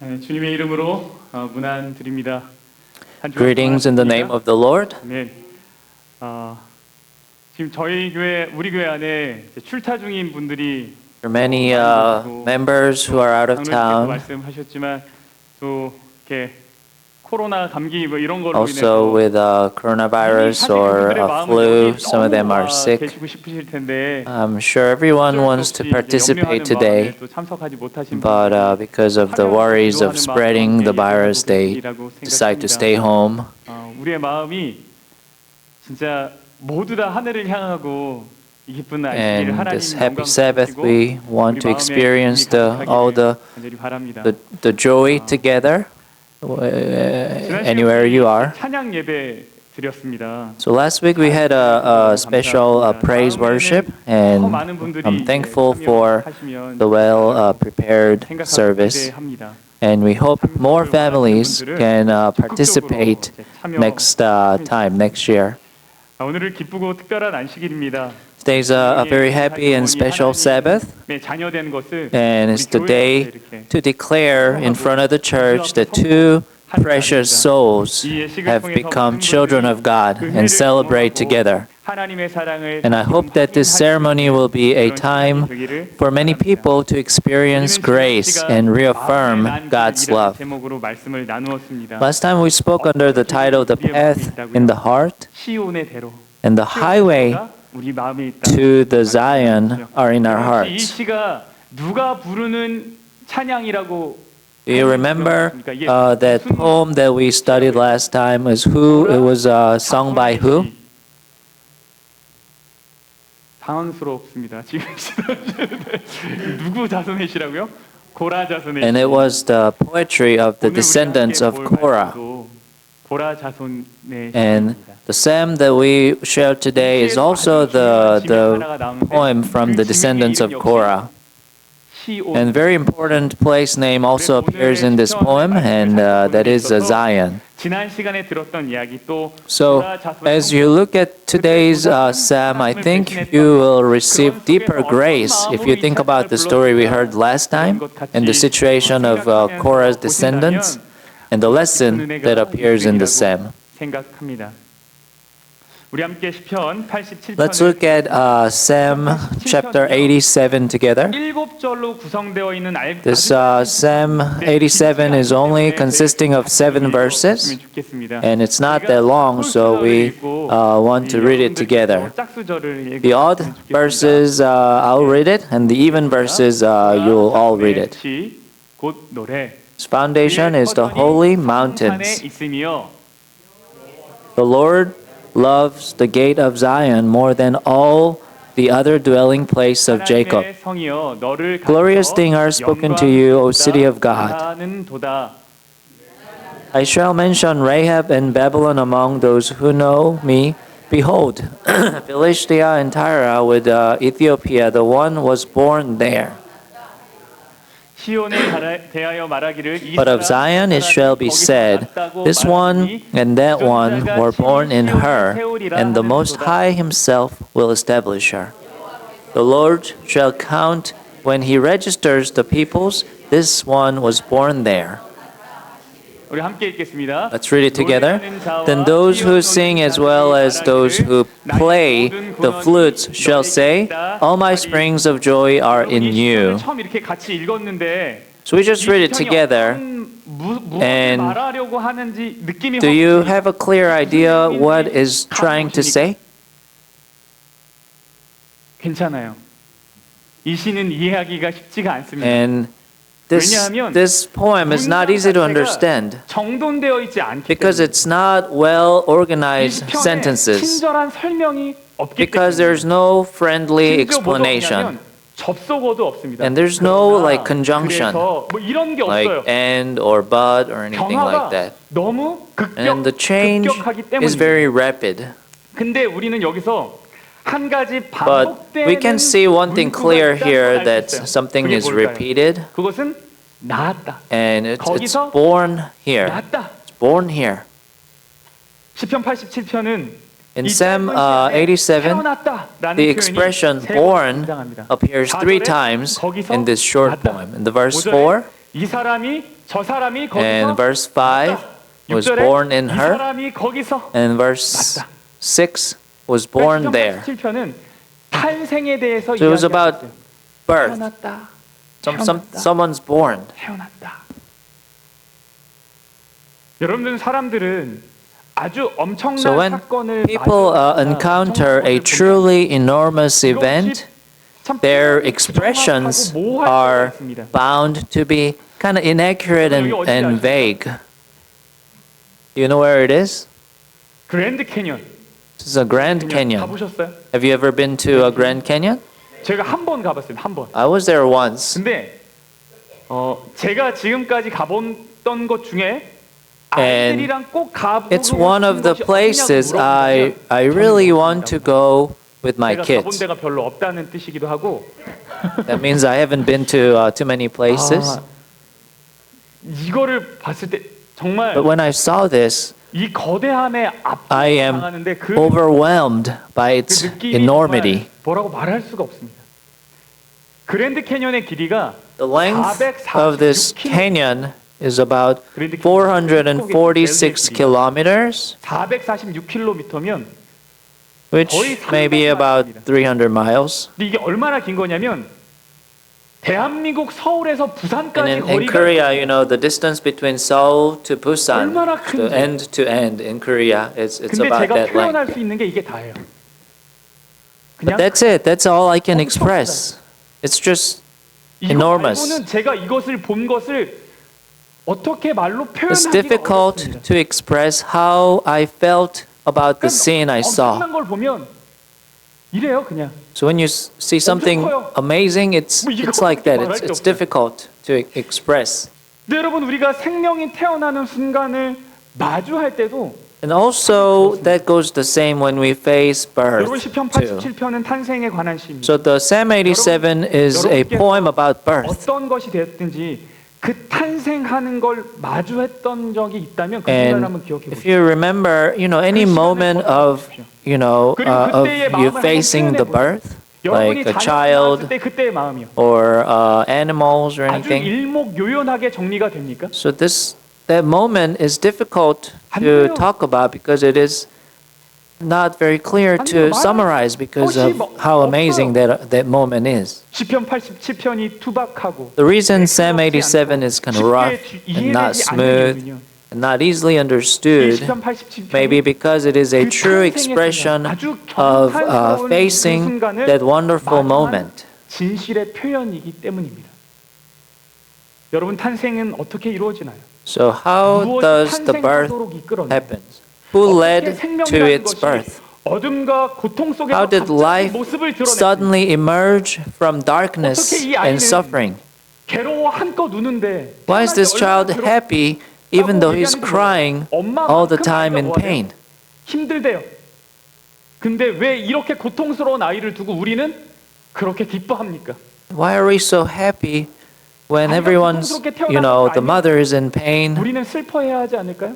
주님의 이름으로 문안 드립니다. Greetings in the name of the Lord. 네. 지금 저희 교회, 우리 교회 안에 출타 중인 분들이 There are many members who are out of town. 말씀하셨지만 또 이렇게 코로나 감기 뭐 이런 걸로 Also with coronavirus or flu, some of them are sick. 계시고 싶으실 텐데 I'm sure everyone wants to participate today, 참석하지 못하신 but because of the worries of spreading the virus, they decide to stay home. 우리의 마음이 진짜 모두 다 하늘을 향하고 이 기쁜 And 안식일을 this 하나님 happy Sabbath, we want to experience all the joy together, anywhere you are. 찬양 예배 드렸습니다. So last week we had a special praise worship, and I'm thankful for the well-prepared service. And we hope more families can participate next year. 오늘은 기쁘고 특별한 안식일입니다. Today's a very happy and special Sabbath, and it's the day to declare in front of the church that two precious souls have become children of God and celebrate together. And I hope that this ceremony will be a time for many people to experience grace and reaffirm God's love. Last time we spoke under the title The Path in the Heart, and the highway to the Zion are in our hearts. Do you remember that poem that we studied last time? It was sung by who? 당황스럽습니다. 지금 누구 자손의 시라고요? 고라 자손의. And it was the poetry of the descendants of Korah. 고라 자손의. And the psalm that we shared today is also the poem from the descendants of Korah. And very important place name also appears in this poem, and that is Zion. So as you look at today's psalm, I think you will receive deeper grace if you think about the story we heard last time and the situation of Korah's descendants and the lesson that appears in the psalm. Let's look at Psalm chapter 87 together. This Psalm 87 is only consisting of 7 verses, and it's not that long, so we want to read it together. The odd verses, I'll read it, and the even verses, you'll all read it. Its foundation is the holy mountains. The Lord loves the gate of Zion more than all the other dwelling place of Jacob. Glorious things are spoken to you, O city of God. I shall mention Rahab and Babylon among those who know me. Behold, Philistia and Tyre with Ethiopia, the one was born there. But of Zion it shall be said, this one and that one were born in her, and the Most High Himself will establish her. The Lord shall count when He registers the peoples, this one was born there. Let's read it together. Then those who sing as well as those who play the flutes shall say, all my springs of joy are in you. So we just read it together. And do you have a clear idea what is trying to say? 괜찮아요. 이 시는 이해하기가 쉽지가 않습니다. And this poem is not easy to understand because it's not well organized sentences, because there's no friendly explanation, and there's no like conjunction, like and or but or anything like that. And the change is very rapid. But we can see one thing clear here, that something is repeated, and it's born here. It's born here. In Psalm 87, the expression born appears 3 times in this short poem. In the verse 4, 저 사람이 거기서 And verse 5 was 6절에 born in 이 her. 사람이 거기서 And verse 6 was born there. 7편은 탄생에 대해서 So it was about 이야기하고 있어요. birth. 태어났다. Someone's born. 태어났다. 여러분들 사람들은 아주 엄청난 So when 사건을 people encounter a truly enormous event, their expressions are bound to be kind of inaccurate and vague. You know where it is? 그랜드 캐년. This is a Grand Canyon. 가보셨어요? Have you ever been to a Grand Canyon? 제가 한 번 가봤어요. 한 번. I was there once. 근데 제가 지금까지 가본 것 중에 And 아이들이랑 꼭 가보고 it's one of the places I really want to go with my 제가 가본 kids. 데가 별로 없다는 뜻이기도 하고. That means I haven't been to too many places. 이거를 봤을 때 정말 But when I saw this, 이 거대함에 I am 압도당하는데 그 overwhelmed by its 느낌이 enormity. 정말 뭐라고 말할 수가 없습니다. 그랜드 캐년의 길이가 The length of this 446 canyon is about 446 kilometers, 446km면 which may be about 300 miles. 근데 이게 얼마나 긴 거냐면 대한민국 서울에서 And 부산까지 in 거리가 Korea, you know, the distance between Seoul to Busan, 얼마나 큰지. to end in Korea, it's 근데 about 제가 that length. 표현할 수 있는 게 이게 다예요. But that's it. That's all I can express. It's just 이거 enormous. 말고는 제가 이것을 본 것을 어떻게 말로 It's 표현하기가 difficult 어렵습니다. to express how I felt about the scene I saw. 엄청난 걸 보면 이래요, 그냥. So when you see something amazing, it's like that. It's difficult to express. 근데 여러분 우리가 생명이 태어나는 순간을 마주할 때도 And also that goes the same when we face 여러분 birth 시편 too. 87편은 탄생에 관한 시입니다. So the Psalm 87 is a poem about birth. 어떤 것이 되었든지 그 탄생하는 걸 마주했던 적이 있다면 그 순간을 And 한번 기억해 if 보세요. you remember, you know, any moment of, you know, of you facing the birth, like a child 때 그때의 마음이요. or animals or 아주 anything. 일목요연하게 정리가 됩니까? So that moment is difficult to talk about because it is not very clear to summarize because of how amazing that moment is. 시편 87편이 투박하고 The reason Psalm 87 is kind of rough and not smooth and not easily understood maybe because it is a true expression of facing that wonderful moment. 진실의 표현이기 때문입니다. 여러분 탄생은 어떻게 이루어지나요? So how does the birth happen? Who led to its birth? 어둠과 고통 속에서 How did 갑자기 life 모습을 드러냈습니다. suddenly emerge from darkness and suffering? 괴로워 한껏 우는데 Why is this child happy even though he's crying all the time in pain? 힘들대요. 근데 왜 이렇게 고통스러운 아이를 두고 우리는 그렇게 기뻐합니까? Why are we so happy when everyone's, you know, the mother is in pain? 우리는 슬퍼해야 하지 않을까요?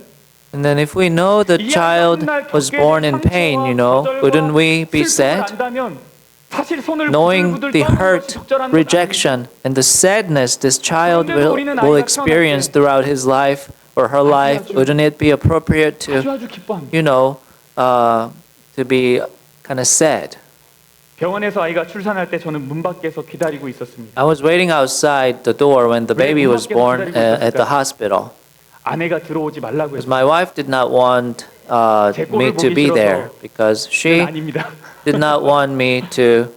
And then if we know the child was born in pain, you know, wouldn't we be sad? Knowing the hurt, rejection, and the sadness this child will experience throughout his life or her life, wouldn't it be appropriate to, you know, to be kind of sad? 병원에서 아이가 출산할 때 저는 문 밖에서 기다리고 있었습니다. I was waiting outside the door when the baby was born at the hospital. 아내가 들어오지 말라고 Because 했어요. my wife did not want me to be there because she 아닙니다. did not want me to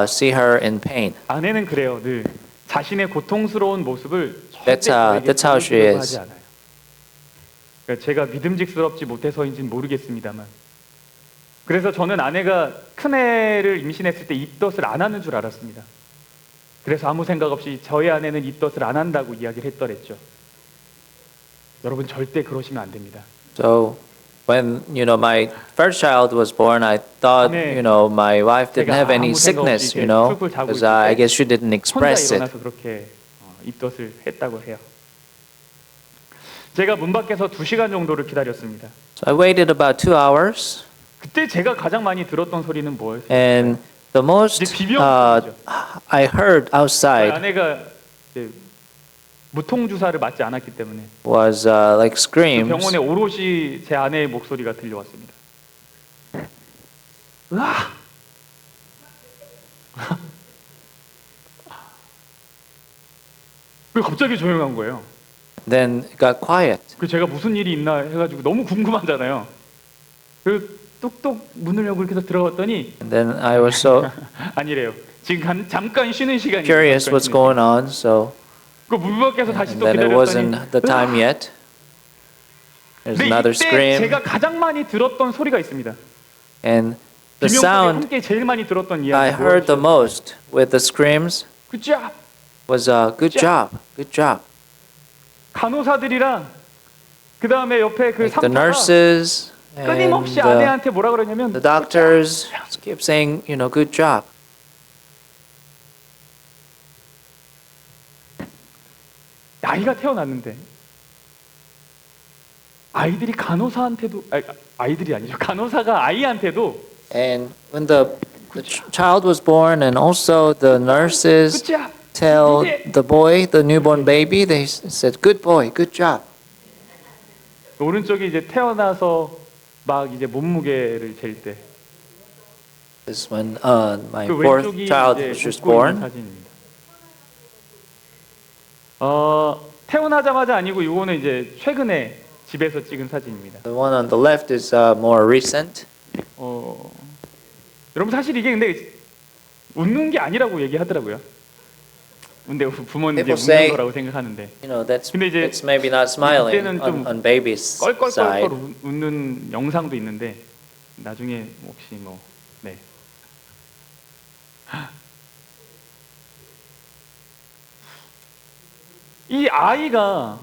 see her in pain. 아내는 그래요. 늘 자신의 고통스러운 모습을 That's how she 보여주려고 is. 하지 않아요. 그러니까 제가 믿음직스럽지 못해서인지는 모르겠습니다만. 그래서 저는 아내가 큰애를 임신했을 때 입덧을 안 하는 줄 알았습니다. 그래서 아무 생각 없이 저희 아내는 입덧을 안 한다고 이야기를 했더랬죠. 여러분 절대 그러시면 안 됩니다. So when my first child was born, I thought my wife didn't have any sickness, because I guess she didn't express 혼자 it. 일어나서 그렇게 입덧을 했다고 해요. 제가 문 밖에서 2시간 정도를 기다렸습니다. So I waited about 2 hours, 그때 제가 가장 많이 들었던 소리는 뭐였어요? and the most I heard outside 아내가 무통 주사를 맞지 않았기 때문에 was like 그 screams. 병원에 오롯이 제 아내의 목소리가 들려왔습니다. 으아! 왜 갑자기 조용한 거예요? Then it got quiet. 그 제가 무슨 일이 있나 해가지고 너무 궁금하잖아요. 그 뚝뚝 문을 열고 이렇게 해서 들어갔더니 And then I was so 아니래요. 지금 잠깐 쉬는 시간이에요. curious what's going on, so 그 문 밖에서 다시 and 또 then it 기다렸더니 wasn't the time yet. There's 근데 another 이때 scream, 제가 가장 많이 들었던 소리가 있습니다. and the 비명소리 sound 함께 제일 많이 들었던 I 이야기. heard the most with the screams 그죠? was good job, good job. 간호사들이랑 그 다음에 옆에 그 Like the 상사가 nurses and 끊임없이 아내한테 뭐라 그러냐면 the doctors keep saying, good job. 아이가 태어났는데 아이들이 간호사한테도 아이들이 아니죠. 간호사가 아이한테도 And when the child was born, and also the nurses 그죠? tell the boy, the newborn baby, they said, "Good boy, good job." 오른쪽이 이제 태어나서 막 이제 몸무게를 잴 때. This is when my 그 fourth 왼쪽이 child 이제 was just 웃고 있는 born. 사진입니다. 태어나자마자 아니고 이거는 이제 최근에 집에서 찍은 사진입니다. The one on the left is more recent. 여러분 사실 이게 근데 웃는 게 아니라고 얘기하더라고요. 근데 부모는 이제 People say, 웃는 거라고 생각하는데 That's 이제 it's maybe not smiling 이때는 좀 on baby's 껄껄껄껄 side. 웃는 영상도 있는데 나중에 혹시 네. 이 아이가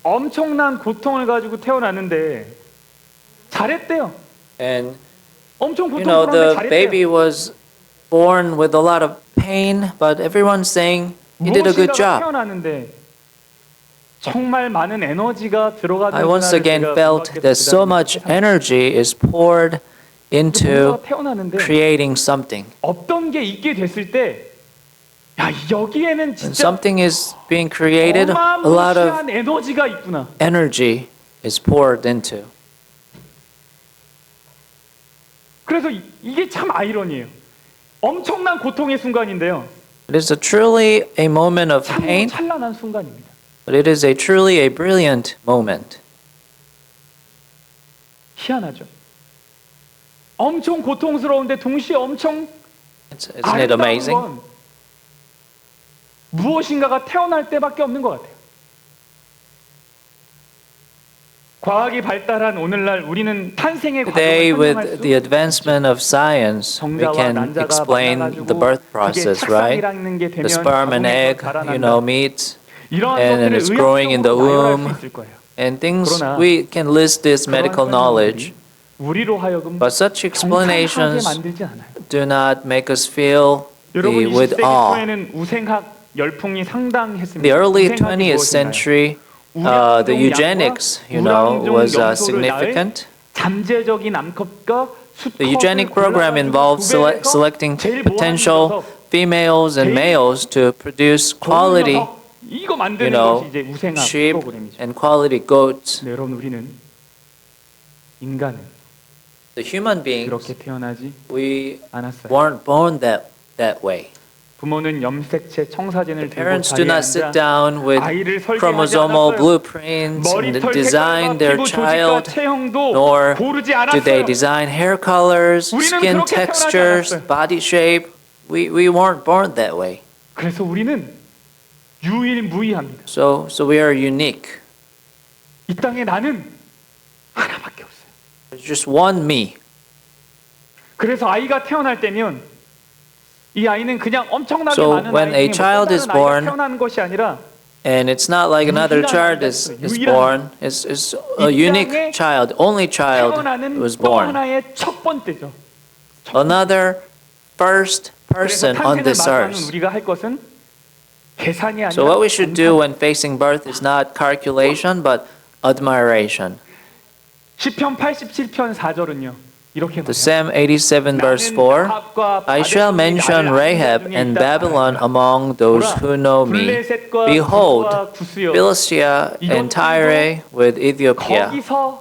엄청난 고통을 가지고 태어났는데 잘했대요. And 엄청 the 고통스러운데 잘했대요. baby was born with a lot of pain, but everyone's saying he did a good 무엇인가가 job. 태어나는데 정말 많은 에너지가 들어가는 I once again felt that so much energy is poured into 태어나는데 creating something. 없던 게 있게 됐을 때 야, 여기에는 When 진짜 something is being created, a lot of 어마무시한 에너지가 있구나. energy is poured into. 그래서 이게 참 아이러니예요. 엄청난 고통의 순간인데요. It is truly a moment of 참으로 pain, 찬란한 순간입니다. but it is truly a brilliant moment. 희한하죠. 엄청 고통스러운데 동시에 엄청 Isn't it 아름다운 amazing? 건 무엇인가가 태어날 때밖에 없는 것 같아요. 과학이 발달한 오늘날 우리는 탄생의 Today, 과정을 설명할 with 수 the advancement of science, we can explain the birth process, right? The sperm and egg, meet, and it's growing in the womb, and things, we can list this medical knowledge, 우리로 하여금 but such 경탄하게 explanations 만들지 않아요. do not make us feel 여러분 with 20세기 awe. 초에는 우생학 열풍이 상당했습니다. The early 우생학이 20th 무엇인가요? century, the eugenics, was significant. 잠재적인 암컷과 The eugenic program involved selecting potential females and males to produce quality, 이거 만드는 것이 이제 우생학 sheep 프로그램이죠. and quality goats. 네, 여러분 우리는 인간은 The human beings, 그렇게 태어나지 we 않았어요. weren't born that way. 부모는 염색체 청사진을 들고 Parents do 자리에 not sit 앉아 down with 아이를 설계하지 chromosomal 않았어요. blueprints and 머리털 design 색깔과 their 피부 조직과 child, 체형도 nor 고르지 do they 않았어요. design hair colors, 우리는 skin 그렇게 태어나지 textures, 않았어요. body shape. We weren't born that way. 그래서 우리는 유일무이합니다. So we are unique. 이 땅에 나는 하나밖에 없어요. There's just one me. 그래서 아이가 태어날 때면 이 아이는 그냥 엄청나게 So 많은 when 아이 a 중에 child is 다른 아이가 born, 태어나는 것이 아니라 And it's not like another child is born. It's a unique child. Only child 태어나는 was 또 born. 하나의 첫 번째죠. Another first person on this earth. 우리가 할 것은 계산이 아니라 So what we should do when facing birth is not calculation but admiration. 시편 87편 4절은요. 이렇게 The 말해요. Psalm 87 verse 4, I shall mention Rahab and Babylon among those who know me. Behold, Philistia and Tyre with Ethiopia,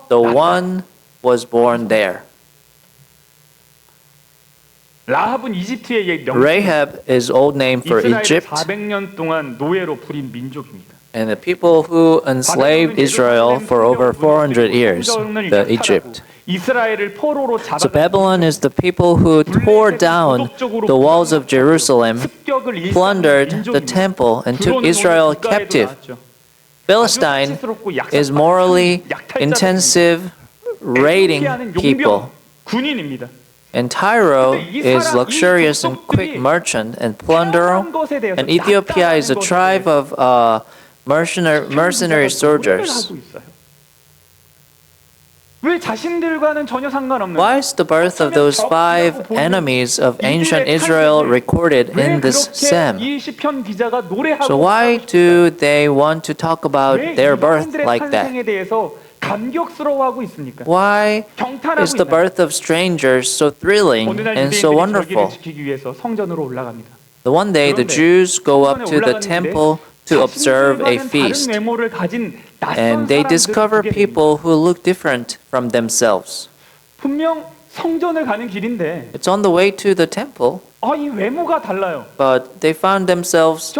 the one was born there. 라합은 이집트의 Rahab is old name for Egypt, 400년 동안 노예로 부린 민족입니다. and the people who enslaved Israel for over 400 years, the Egypt. So Babylon is the people who tore down the walls of Jerusalem, plundered the temple, and took Israel captive. Philistine is morally intensive, raiding people. And Tyre is luxurious and quick merchant and plunderer. And Ethiopia is a tribe of mercenary soldiers. Why is the birth of those 5 enemies of ancient Israel recorded in this psalm? So why do they want to talk about their birth like that? Why is the birth of strangers so thrilling and so wonderful? The one day the Jews go up to the temple to observe a feast, and they discover people who look different from themselves. It's on the way to the temple, but they found themselves,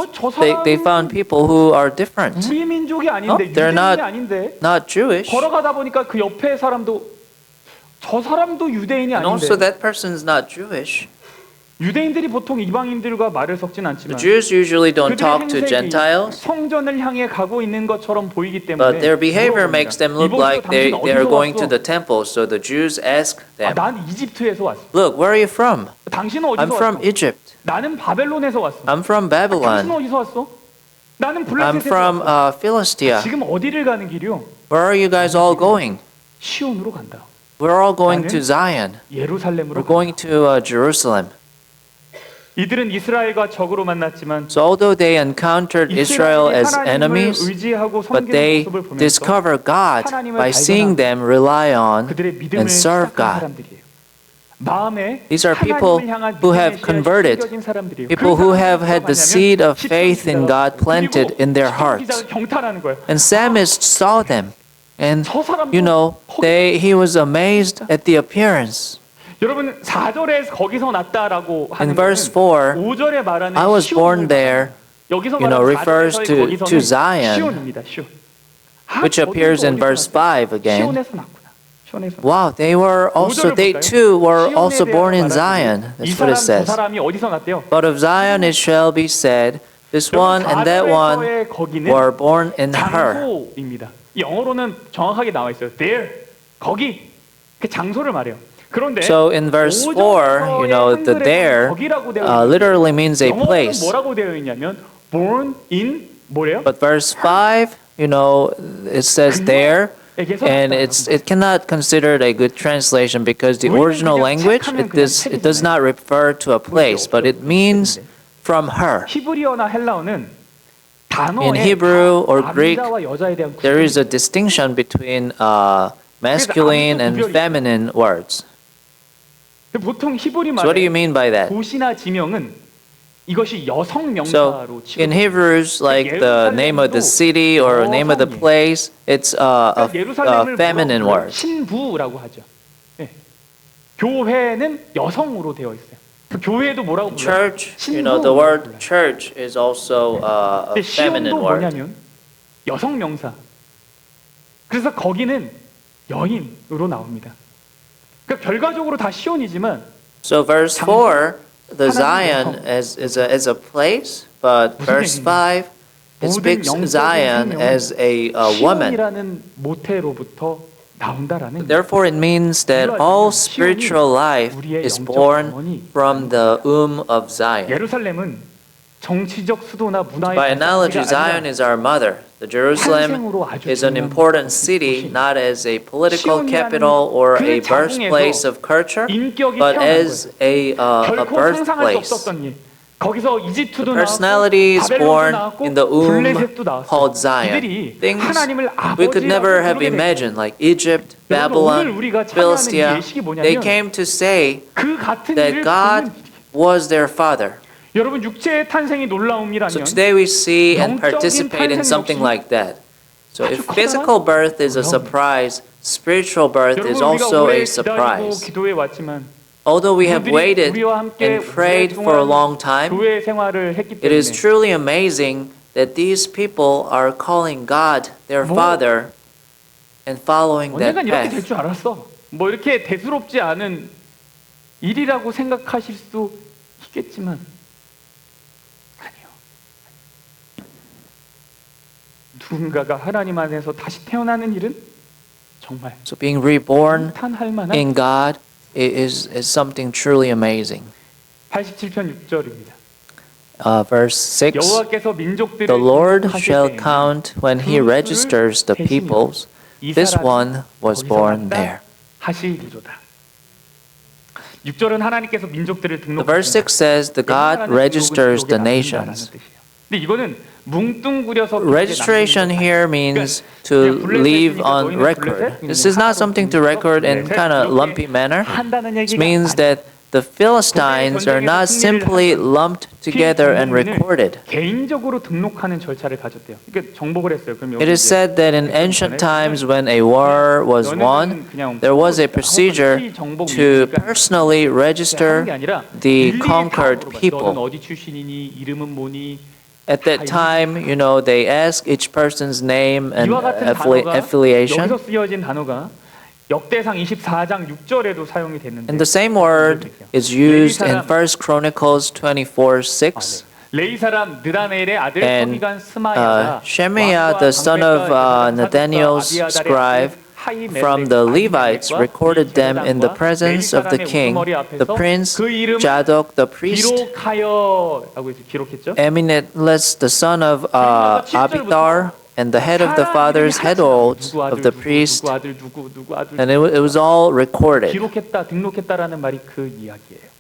they found people who are different. Oh, they're not Jewish. And also that person's not Jewish. 유대인들이 보통 이방인들과 말을 섞진 The 않지만 Jews usually don't talk to Gentiles, 성전을 향해 가고 있는 것처럼 보이기 때문에 but their behavior makes them look like they are going to the temple. So the Jews ask them, 난 이집트에서 왔어. look, where are you from? 당신은 어디서 I'm from 왔어? Egypt. 나는 바벨론에서 왔어. I'm from 당신은 Babylon. 어디서 왔어? 나는 I'm 블레셋에서 from 왔어. Philistia. 지금 어디를 가는 길이요? Where are you guys all going? 시온으로 간다. We're all going to Zion. 예루살렘으로 We're going to Jerusalem. 이들은 이스라엘과 적으로 만났지만 So although they encountered Israel as enemies, but they discover God by seeing them rely on and serve God. These are people who have converted, people who have had the seed of faith in God planted in their hearts. And psalmist saw them, and he was amazed at the appearance. 여러분 4절에 거기서 났다라고 In 하는 verse 4, 5절에 말하는 I was born there, 여기서 refers to Zion, 시온입니다. 시온. which appears in verse 5 again. 시온에서 났구나. 시온에서. Wow, they too were also born in Zion. That's what it 이 says. 사람이 어디서 났대요? But of Zion it shall be said, this one and that one were born in her. 장소입니다. 영어로는 정확하게 나와 있어요. There, 거기. 그 장소를 말해요. 그런데 So in verse 4, the there literally means a place. 뭐라고 되어 있냐면 born in 뭐래요? But verse 5, it says there, and it cannot considered a good translation because the original language it does not refer to a place, but it means from her. 히브리어나 헬라어는 In Hebrew or Greek, 남자와 여자에 대한 there is a distinction between masculine and feminine words. 보통 히브리 So what do you 말에 mean by that? 도시나 지명은 이것이 여성 So 명사로 치고 in Hebrews, like the name of the city or name of the place, it's a feminine word. 신부라고 하죠. 네. 교회는 여성으로 되어 있어요. 그 교회도 뭐라고 불러요? Church, the word church is also a feminine 시온도 word. 뭐냐면 여성 명사. 그래서 거기는 여인으로 나옵니다. 그러니까 결과적으로 다 시온이지만 So verse 4, the Zion is a place, but verse 5, it speaks Zion as a woman. 시온이라는 모태로부터 나온다라는. Therefore, it means that all spiritual life is born from the womb of Zion. 예루살렘은 정치적 수도나 문화의 By analogy, Zion is our mother. The Jerusalem is an important city, not as a political capital or a birthplace of culture, but as a birthplace. 거기서 이집트도 Personality is 나왔고 born 바벨론도 in the 나왔고 womb 블레셋도 나왔어. called Zion. 이들이 Things 하나님을 we could never 아버지라고 have 부르게 imagined, 됐고 like Egypt, 오늘 Babylon, 우리가 찬양하는 이 Philistia. 예식이 They 뭐냐면 came to say 그 같은 that 일을 God 보는 was their father. 여러분 육체의 탄생이 So 놀라움이라면 today we see and 영적인 participate in 탄생 something 역시 like that. So 아주 if 커다란 physical birth is a surprise, spiritual birth is 여러분 우리가 also 오래 a 기다리고 surprise. 기도해 왔지만 Although we have 그들이 waited 우리와 함께 and prayed for a long time, 교회 생활을 했기 it is 때문에 truly amazing that these people are calling God their father and following that 언젠간 이렇게 될 path. 줄 알았어. 뭐 이렇게 대수롭지 않은 일이라고 생각하실 수 있겠지만 아니요. 누군가가 하나님 안에서 다시 태어나는 일은 정말 So being reborn 탄할 만한 in God is something truly amazing. 87편 6절입니다. Verse 6, 여호와께서 민족들을 the Lord 등록하실 shall 때에는 count when he 그 registers the 수를 peoples. 이 This 사람이 one was 거기서 born 났다 there. 하시리로다. 6절은 하나님께서 민족들을 The verse 등록하신다. 6 says, the God registers the nations. 근데 이거는 뭉뚱그려서 Registration here means to leave on record. This is not something to record in kind of lumpy manner. This means that the Philistines are not simply lumped together and recorded. 개인적으로 등록하는 절차를 가졌대요. 그러니까 정복을 했어요. 그럼 여기 It is said that in ancient times when a war was won, there was a procedure to personally register the conquered 너는 people. 어디 출신이니? 이름은 뭐니? At that time, they ask each person's name and 이와 같은 단어가 affiliation. 여기서 쓰여진 단어가 역대상 24장 6절에도 사용이 됐는데 And the same word is used in 1 Chronicles 24:6. 레위 사람 느다넬의 아들 And 서기관 스마야가 Shemaiah, the son of Nathaniel's scribe, from the Levites, recorded them in the presence of the king, the prince, Zadok, the priest, 기록하여라고 해서 기록했죠. Eminentless, the son of Abiathar, and the head of the fathers' heads of the priest, 누구 아들 누구 아들 and it was all recorded. 기록했다 등록했다라는 말이 그 이야기예요.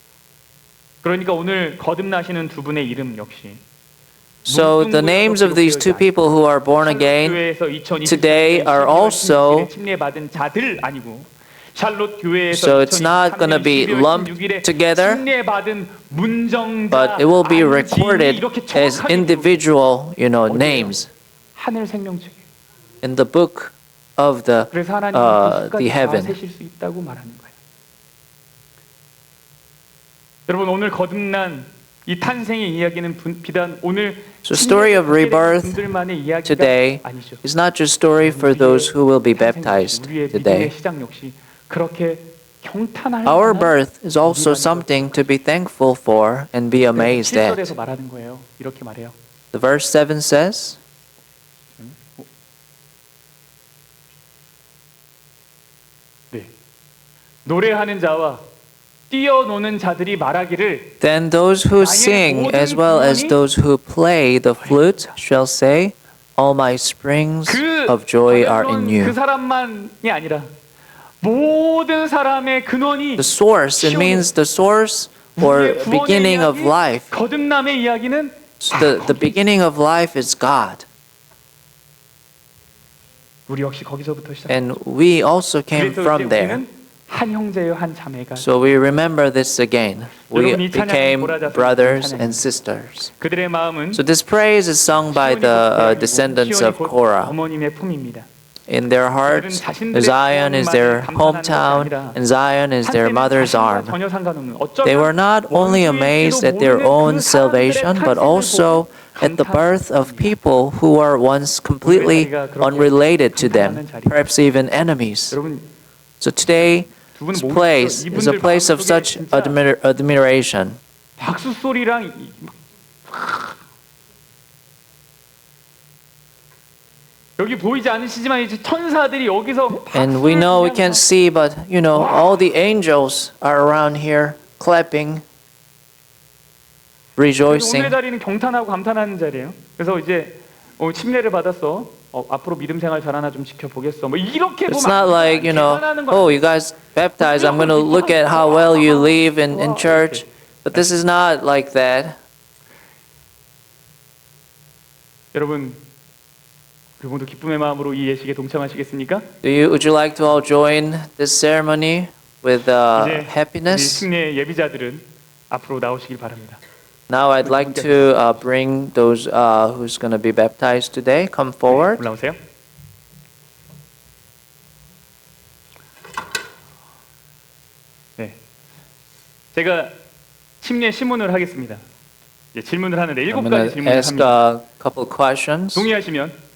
그러니까 오늘 거듭나시는 두 분의 이름 역시 So the names of these two people who are born again today are also, so it's not going to be lumped together, but it will be recorded as individual, names in the book of the heaven. 여러분 오늘 거듭난 이 탄생의 이야기는 비단 오늘 So story of rebirth 분들만의 이야기가 today 아니죠. is not just story for those who will be baptized 우리의 today. 믿음의 시작 역시 그렇게 경탄할 Our 만한 birth is also something to be thankful for and be amazed at. 7절에서 말하는 거예요. 이렇게 말해요. The verse 7 says, 네. 노래하는 자와 뛰어노는 자들이 말하기를 Then those who sing as well as those who play the flute shall say, All my springs of joy are in 그 you. 사람만이 아니라 모든 사람의 근원이 The source, it means the source or beginning of life. 거듭남의 이야기는 The beginning of life is God. 우리 역시 거기서부터 시작. And we also came from there. 한 형제요 한 자매가. So we remember this again. We became brothers and sisters. 그들의 마음은 So this praise is sung by the descendants of Korah. 어머님의 품입니다. In their hearts, Zion is their hometown, and Zion is their mother's arm. They were not only amazed at their own salvation, but also at the birth of people who were once completely unrelated to them, perhaps even enemies. So today, this place is a place of such admiration. 박수 소리랑 여기 보이지 않으시지만 이제 천사들이 여기서 And we know we can't see, but all the angels are around here clapping, rejoicing. 오늘의 자리는 경탄하고 감탄하는 자리예요. 그래서 이제 침례를 받았어. 앞으로 믿음 생활 잘하나 좀 지켜보겠어. 뭐 이렇게 보면 It's not like, oh, you guys baptized, I'm going to look at how well you live in church. But this is not like that. 여러분, 우리 모두 기쁨의 마음으로 이 예식에 동참하시겠습니까? Would you like to all join this ceremony with 이제 우리 happiness? 승례 예비자들은 앞으로 나오시길 바랍니다. Now I'd like to bring those who's going to be baptized today. Come forward. 올라오세요. 네, 제가 침례 시문을 하겠습니다. 질문을 하는데 I'm 7가지 going to 질문을 ask 합니다. a couple questions. 동의하시면